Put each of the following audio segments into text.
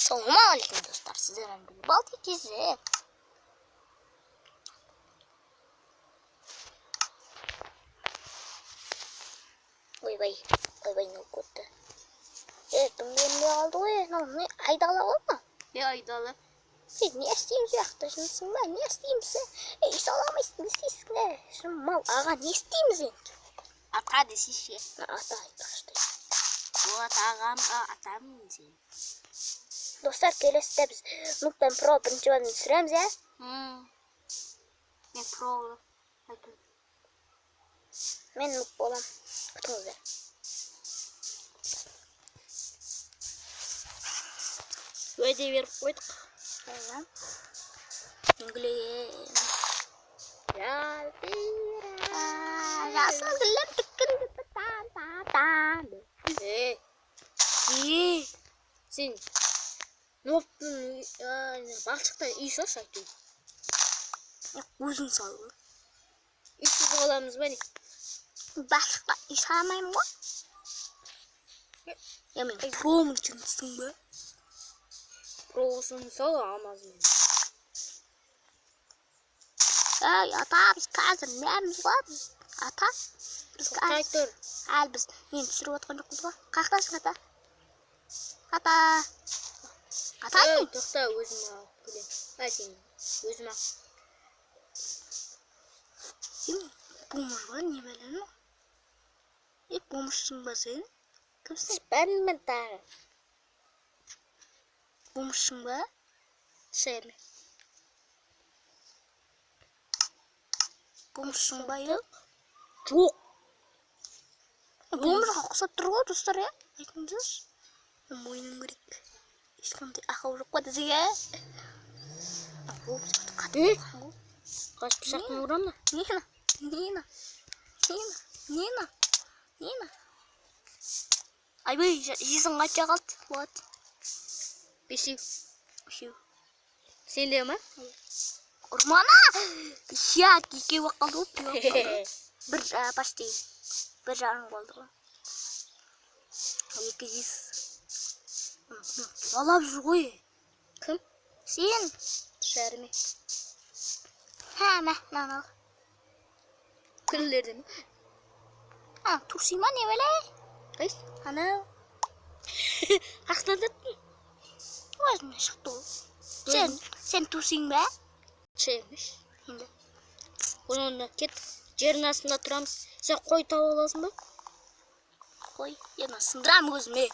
Ассалаумағалейкум достар, сіздермен бірге Балтик кезек. Ойбай, не көтті. Ертім бөлімде қалды ғой, не айдала ғой ма? Айдала. Не істейміз яқты жынсың ба, не істеймізі? Саламайсың, не істейсің бе? Мал, аға, не істейміз енді? Атқа десейші. Ата айтпашты. Болат ағамға атамын сен. Достар, келесіде біз Нукпен Про бірінші бөлімді түсіреміз, ә? Мен Про. Мен Нук болам. Күтіңіздер. Уәде беріп қойдық. Үңгілейін. Жалпира. Жасыл гүлім түккірді та-та-та. Сен Нуктың балшықтан үй салшы айту. Өзің сал ғой. Үйсіз қаламыз ба не? Балшықта үй салмаймын ғой. Мен промын жынсың ба? Просын сал алмазымен. Ата, біз қазір нәміз ғой біз. Ата, біз қазір. Әл біз мен түсіріп отқан жоқпыз ғой. Қақтасың ата? Ата не? Тоқта өзім алып келем. Сен өзім ақ. Бомыш ба, не бәлем ма? Бомышсың ба сен? Кімсің? Бәрімін тағы. Бомышсың ба? Сені. Бомышсың ба, ел? Жоқ. Бомышға құсап тұр ғой, достар, е? Айтыңыздаршы. Мойным керек. Ешқандай ақау жоқ па десең, е? Қаш пышақпен ұрам ба? Нина. Айбай, жесің қанша қалды? Вот. 5. Сенде ма? Ұрмана! Шиат, екеу қалды ғой. Бір почти. Бір жарым қалды ғой. 2 жес. Алап жүр ғой. Кім? Сен. Шәріме. Мынаны ал. Күллерді ме? Турси ма не бәле? Қайс? Анау. Қақтандаттың? Өзіне шықты ол. Сен турсиң бә? Шемеш. Енді. Онында кет. Жердің астында тұрамыз. Сен қой тауып аласың ба? Қой. Ена сындырам өзіме.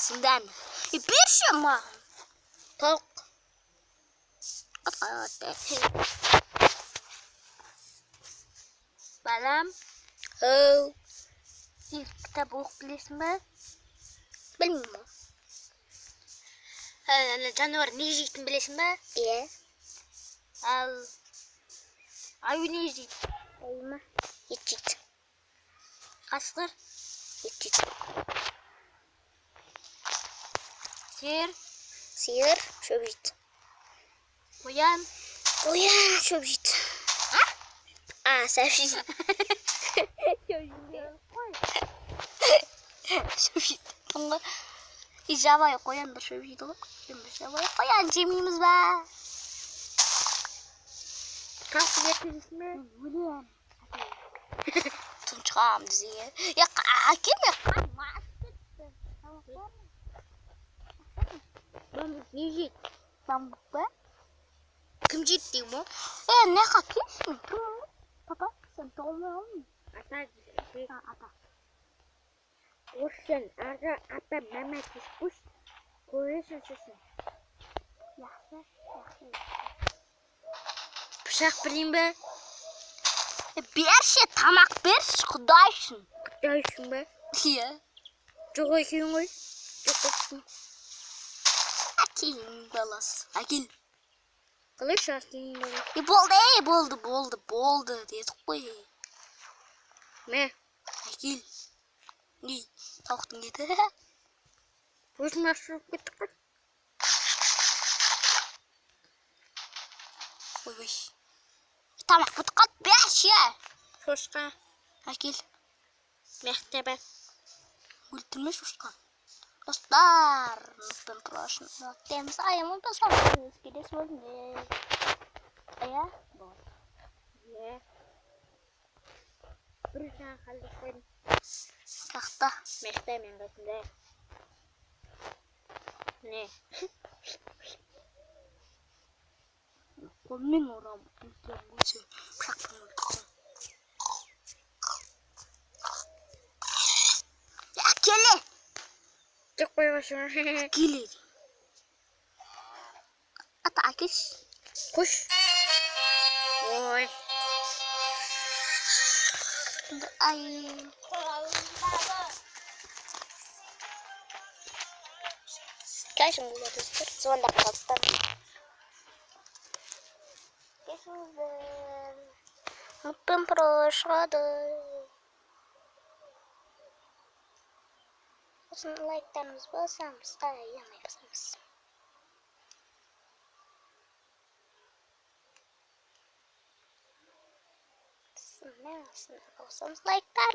Сындан. Берші ма? Тауық. Балам. Оу. Сен кітап оқып білесің ба? Білмеймін ба? Жануар не жейтін білесің ба? Иә. Ал аю не жейді? Аю ма? Ет жейді. Қасқыр? Ет жейді. Сиыр? Шөп жейді. Қоян? Шөп жейді. Сәп жейді. Шөп жейді. Тұңғы жабайы қоян да шөп жейді ғой. Жабайы қоян жемейміз ба? Қасқыр ертіңізсің бе? Өлем. Тұншығам дізеге. Әкеме қаймас кетті. Бамбук не жейді? Бамбук ба? Кім жейді дейм о? Не қақесің? Папа, сен толмай олмын? Ата жейді. Ата. Оршын, ағы, ата, мама кешкіш. Көресің сесің. Яқсы. Пышақ білейін бе? Берші, тамақ берші, құдай үшін. Құдай үшін бе? Иә. Жоқ екеуің ғой. Жоқ өпсің. Әкелің баласы. Әкел. Қалай шастың бе? Болды, дедік қой. Мә? Әкел. Не, тауықтың еді. Өзің ашырып кеттік қой. Ойбай. Тамақ бұтып қалды, берші. Шошқа. Әкел. Мәртебе. Өлтірме шошқан. Dostlar, nonton terus nonton saya mau sama video sebelumnya. Ya, bot. Ya. Berusaha kalian. Fakta. Mestem yang katanya. Nih. Komen orang yang bisa praktek. Ya kele. Cek masuk. Kele. Ata akis. Kush. Woi. Ay. Guys, yang buat itu sudah dapat. Sudah. Nonton terus ada. Like dan bersama ya, bersama. Sounds like that,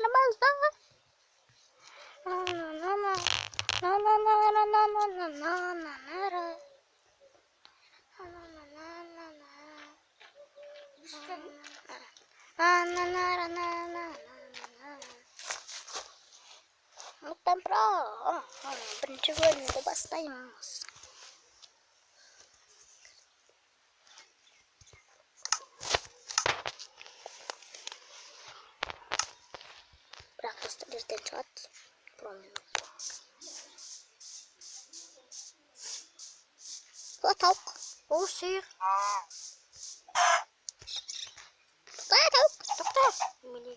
Penjualan itu pasti mas. Praktis dari tenshot, promen. Gua tahu. Oh sih. Gua tahu. Dokter. Ini.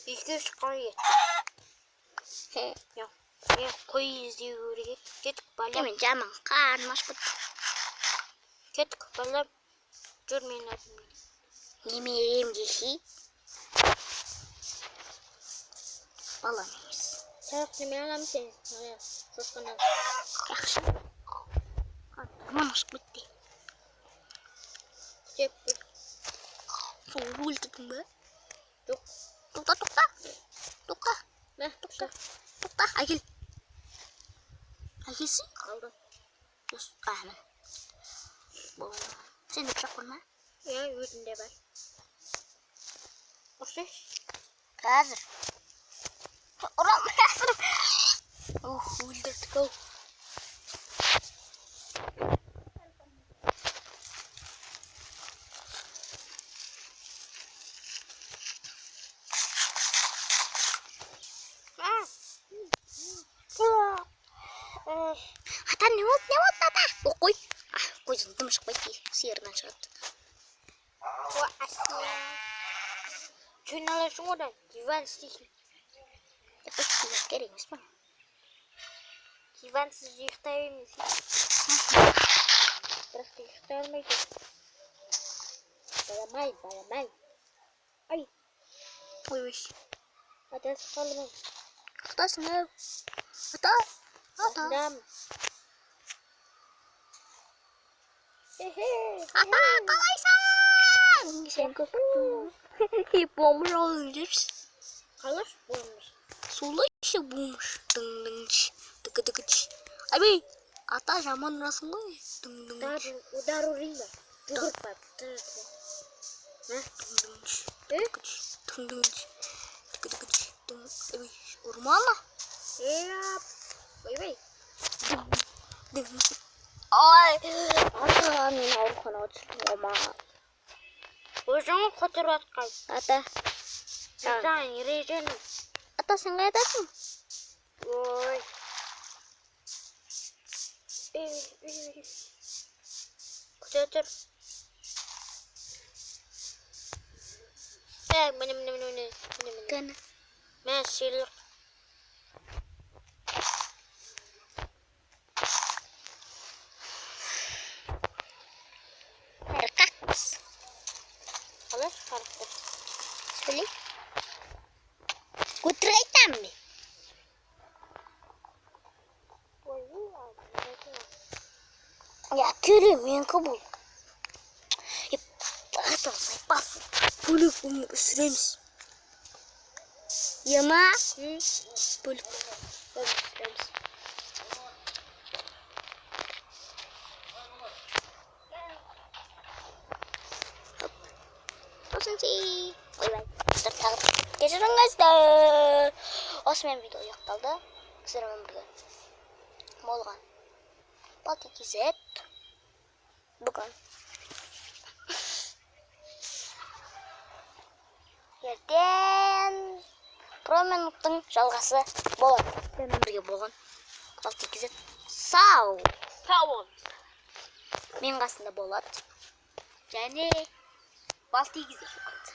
Iki sekali. Ya. Ya, koy izliyor. Git balam. Demin jamang kan mas betul. Git balam. Görmeyin abimi. Yemeğim geçi. Balamayız. Taraf yemeğe misin? Hayır. Sus kana. Yaxşı. Aman aşk bitti. Cep. Soğuk dedim be. Yok. Tukta. Tukta. Ne? Tukta. Tukta. Agil. Agilsi. Aldım. Yus. Ahmet. Bu. Sen de bıçak olma. Ya yüzünde var. O ses. Hazır. Oram hazır. Öldürdük o. Hatta ne oldu tata? Oy. Ah, koydum demiş bakayım. Sihirden çıkarttı. Wah asli. Jurnalnya semua dan Kivan sih. Tapi tidak kering, Mas. Kivan sih tahu sih. Terus kita main itu. Balamai. Ay. Uy. Ada sekali main. Atas nggak? Atas. Dam. Hehe. Atas, kalaisan. Sengko. Hipom rolls. Kalas bulmuş. Sulu işi bulmuş. Tıkı. Abi. Atas zaman nasıl mı? Udah ringa. Cukup pak. Hah? Abi. Urmana. Iya. Woi. Ay. Ata min orkan oturma. Ujung kotorat kay. Ata. Sen yürüyeceksin. Ata sen ngaytasın? Woi. Kotor. Benim. Kan. Mesil. Rekaks. Kalas karakter. Söyle. Kutraytan mı? Ya körüm yan kabul. Ata say pas. Puluk süremiz. Yama. Puluk. ойбай кешіріңіздер. Осымен видео аяқталды. Сіздермен бірге болған Балтик KZ бүгін ертең променуттың жалғасы болады. Сіздермен бірге болған Балтик KZ сау. Мен қасында болады. Және Балтик KZ.